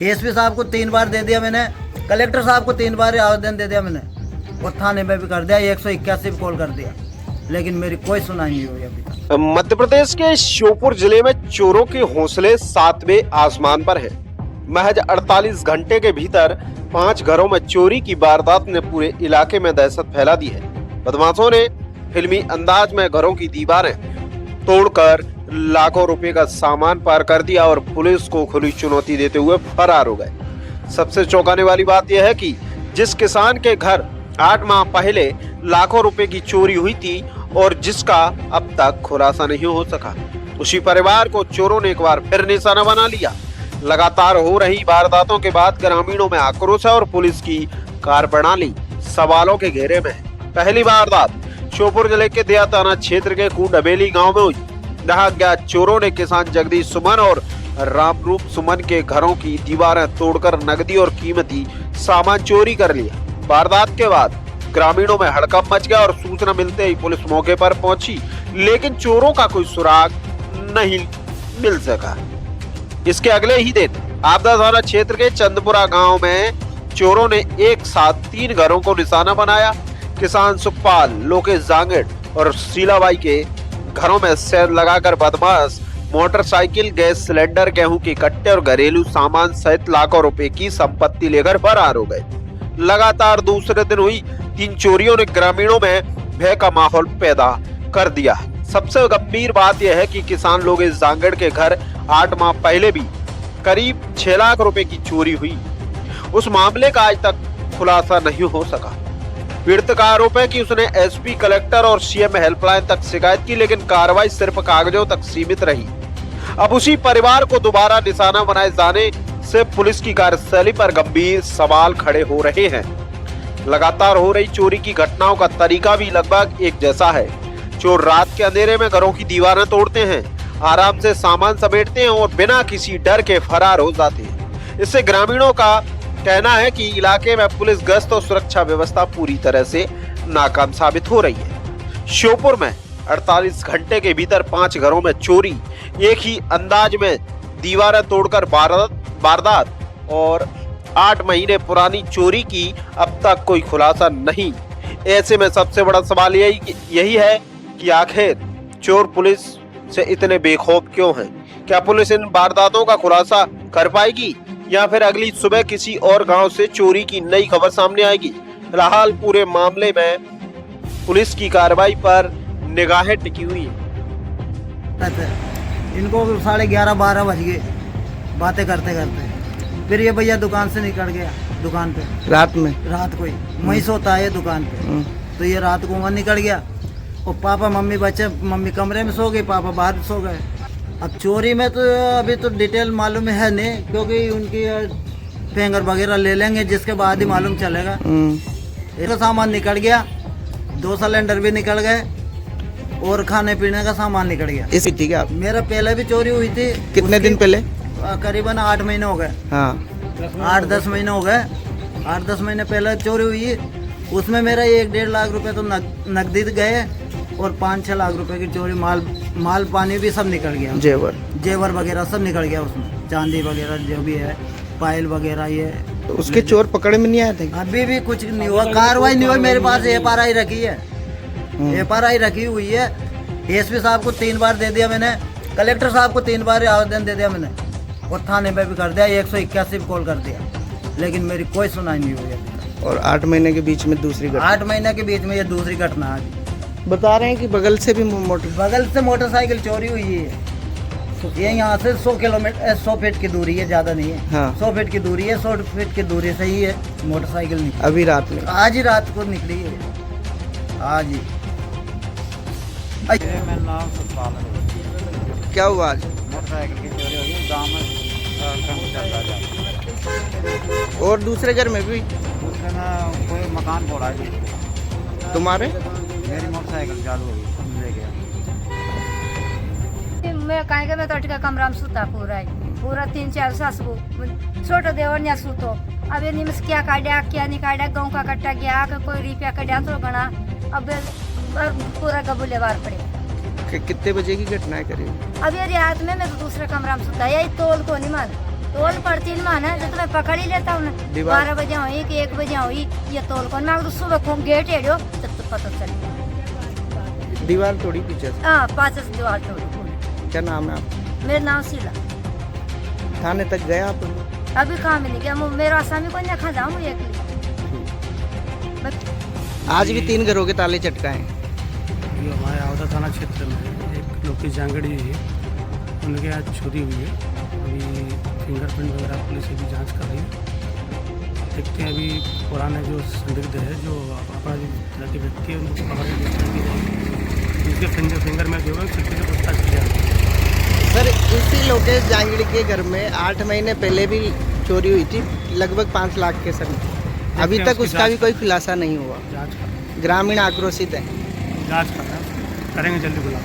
SP साहब को 3 बार दे दिया मैंने, कलेक्टर साहब को 3 बार आवेदन दे दिया मैंने, और थाने में भी कर दिया, 181 कॉल कर दिया, लेकिन मेरी कोई सुनाई नहीं हुई अभी तक। मध्य प्रदेश के श्योपुर जिले में चोरों के हौसले 7वें आसमान पर है। महज 48 घंटे के भीतर 5 घरों में चोरी की वारदात ने पूरे इलाके में दहशत फैला दी है। बदमाशों ने फिल्मी अंदाज में घरों की दीवारें तोड़कर लाखों रुपए का सामान पार कर दिया और पुलिस को खुली चुनौती देते हुए फरार हो गए। सबसे चौंकाने वाली बात यह है कि जिस किसान के घर 8 माह पहले लाखों रुपए की चोरी हुई थी और जिसका अब तक खुलासा नहीं हो सका, उसी परिवार को चोरों ने एक बार फिर निशाना बना लिया। लगातार हो रही वारदातों के बाद ग्रामीणों में आक्रोश है और पुलिस की कार्यप्रणाली सवालों के घेरे में है। पहली वारदात श्योपुर जिले के दिया थाना क्षेत्र के कुडबेली गांव में हुई। जहां अज्ञात चोरों ने किसान जगदीश सुमन और रामरूप सुमन के घरों की दीवारें तोड़कर नकदी और कीमती सामान चोरी कर लिया। वारदात के बाद ग्रामीणों में हड़कंप मच गया और सूचना मिलते ही पुलिस मौके पर पहुंची, लेकिन चोरों का कोई सुराग नहीं मिल सका। इसके अगले ही दिन आपदा थाना क्षेत्र के चंदपुरा गांव में चोरों ने एक साथ 3 घरों को निशाना बनाया। किसान सुखपाल, लोकेश जांगड़ और शीलाबाई के घरों में सेल लगाकर बदमाश मोटरसाइकिल, गैस सिलेंडर, गेहूं के कट्टे और घरेलू सामान सहित लाखों रुपए की संपत्ति लेकर फरार हो गए। लगातार दूसरे दिन हुई 3 चोरियों ने ग्रामीणों में भय का माहौल पैदा कर दिया। सबसे गंभीर बात यह है कि किसान लोकेश जांगड़ के घर 8 माह पहले भी करीब 6 लाख रुपए की चोरी हुई। उस मामले का आज तक खुलासा नहीं हो सका। पीड़ित का आरोप है कि उसने एसपी, कलेक्टर और सीएम हेल्पलाइन तक शिकायत की, लेकिन कार्रवाई सिर्फ कागजों तक सीमित रही। अब उसी परिवार को दोबारा निशाना बनाए जाने से पुलिस की कार्यशैली पर गंभीर सवाल खड़े हो रहे हैं। लगातार हो रही चोरी की घटनाओं का तरीका भी लगभग एक जैसा है। चोर रात के अंधेरे में घरों की दीवारें तोड़ते हैं, आराम से सामान समेटते हैं और बिना किसी डर के फरार हो जाते हैं। इससे ग्रामीणों का कहना है कि इलाके में पुलिस गश्त और सुरक्षा व्यवस्था पूरी तरह से नाकाम साबित हो रही है। श्योपुर में 48 घंटे के भीतर 5 घरों में चोरी, एक ही अंदाज में दीवारें तोड़कर वारदात और 8 महीने पुरानी चोरी की अब तक कोई खुलासा नहीं। ऐसे में सबसे बड़ा सवाल यही है कि आखिर चोर पुलिस से इतने बेखौफ क्यों हैं? क्या पुलिस इन वारदातों का खुलासा कर पाएगी या फिर अगली सुबह किसी और गांव से चोरी की नई खबर सामने आएगी? फिलहाल पूरे मामले में पुलिस की कार्रवाई पर निगाहें टिकी हुई है। इनको 11:30-12 बज गए बातें करते करते। फिर ये भैया दुकान से निकल गया, दुकान पे रात को ही वहीं सोता है दुकान पे, तो ये रात को वहाँ निकल गया और पापा मम्मी बच्चे, मम्मी कमरे में सो गई, पापा बाहर सो गए। अब चोरी में तो अभी तो डिटेल मालूम है नहीं, क्योंकि उनकी फिंगर वगैरह ले लेंगे, जिसके बाद ही मालूम चलेगा। एक सामान निकल गया, 2 सिलेंडर भी निकल गए और खाने पीने का सामान निकल गया। इसी ठीक है। मेरा पहले भी चोरी हुई थी। कितने दिन पहले? करीबन 8 महीने हो गए। हाँ, 8-10 महीने हो गए। 8-10 महीने पहले चोरी हुई, उसमें मेरा 1-1.5 लाख रुपए तो नकदी गए और 5-6 लाख रुपए की चोरी, माल पानी भी सब निकल गया। जेवर वगैरह सब निकल गया उसमें, चांदी वगैरह जो भी है, पायल वगैरह। ये तो उसके चोर पकड़े में नहीं आए थे? अभी भी कुछ नहीं हुआ, कार्रवाई नहीं हुई। मेरे पास FRI रखी है, FRI रखी हुई है। एसपी साहब को 3 बार दे दिया मैंने, कलेक्टर साहब को 3 बार आवेदन दे दिया मैंने, और थाने में भी कर दिया, 181 कॉल कर दिया, लेकिन मेरी कोई सुनाई नहीं हुई अभी तक। और 8 महीने के बीच में दूसरी घटना? 8 महीने के बीच में ये दूसरी घटना आ गई। बता रहे हैं कि बगल से भी मोटरसाइकिल चोरी हुई है। ये यहाँ से 100 फीट की दूरी है, ज्यादा नहीं है। हाँ। 100 फीट की दूरी है, 100 फीट की दूरी से ही है मोटरसाइकिल निकली। अभी रात में? आज ही रात को निकली है, आज ही। मेरा नाम सुखपाल है। क्या हुआ आज? मोटरसाइकिल की चोरी हुई गाँव में, काम चल रहा था। और दूसरे घर में भी? दूसरे में कोई मकान फोड़ा है। तुम्हारे? मेरी मोटरसाइकिल चालू हो गई, ले गया। मैं कहेंगे मैं तो अटका कमरा में सूता पूरा 3-4 सासू छोटो देवर ने सूतो। अब ये निम्स क्या काटा क्या नहीं काटा, गाँव का कट्टा गया, कोई रुपया कटा तो बना, अब पूरा गबूले बार पड़े। कितने बजे की घटना है करीब? अब ये रात में मैं तो दूसरे कमरा में सूता, यही तोल को नहीं मान तोल पड़ती न माना जो तुम्हें पकड़ ही लेता हूँ ना। दीवार- 12 बजे हुई कि 1 बजे हुई ये तोल कर मैं तो सुबह खूब गेट हेड़ो तब तो पता चल गया। दीवार तोड़ी पीछे से। हाँ 5 दीवार तोड़ी। क्या नाम है आपका? मेरा नाम शीला। थाने तक गया आप? अभी कहाँ मिल गया मेरा आसामी को देखा जाऊँ एक आज भी 3 घरों के ताले चटकाए। ये हमारे आवदा थाना क्षेत्र में एक लोकेश जांगड़ी है, उनके यहाँ चोरी हुई है। अभी फिंगरप्रिंट वगैरह पुलिस अभी जांच कर रही है। देखते हैं अभी पुराने जो संदिग्ध है जो अपराधी तरह के व्यक्ति है उनको पकड़ के गिरफ्तार की जाएगी। उसके फिंगर में जो है खिड़की से पूछताछ की जाएगी। सर इसी लोकेश जांगड़ी के घर में 8 महीने पहले भी चोरी हुई थी लगभग 5 लाख के सर। अभी तक उसका भी कोई खुलासा नहीं हुआ। जांच कर ग्रामीण आक्रोशित है। जांच कर रहे हैं, करेंगे जल्दी बुला।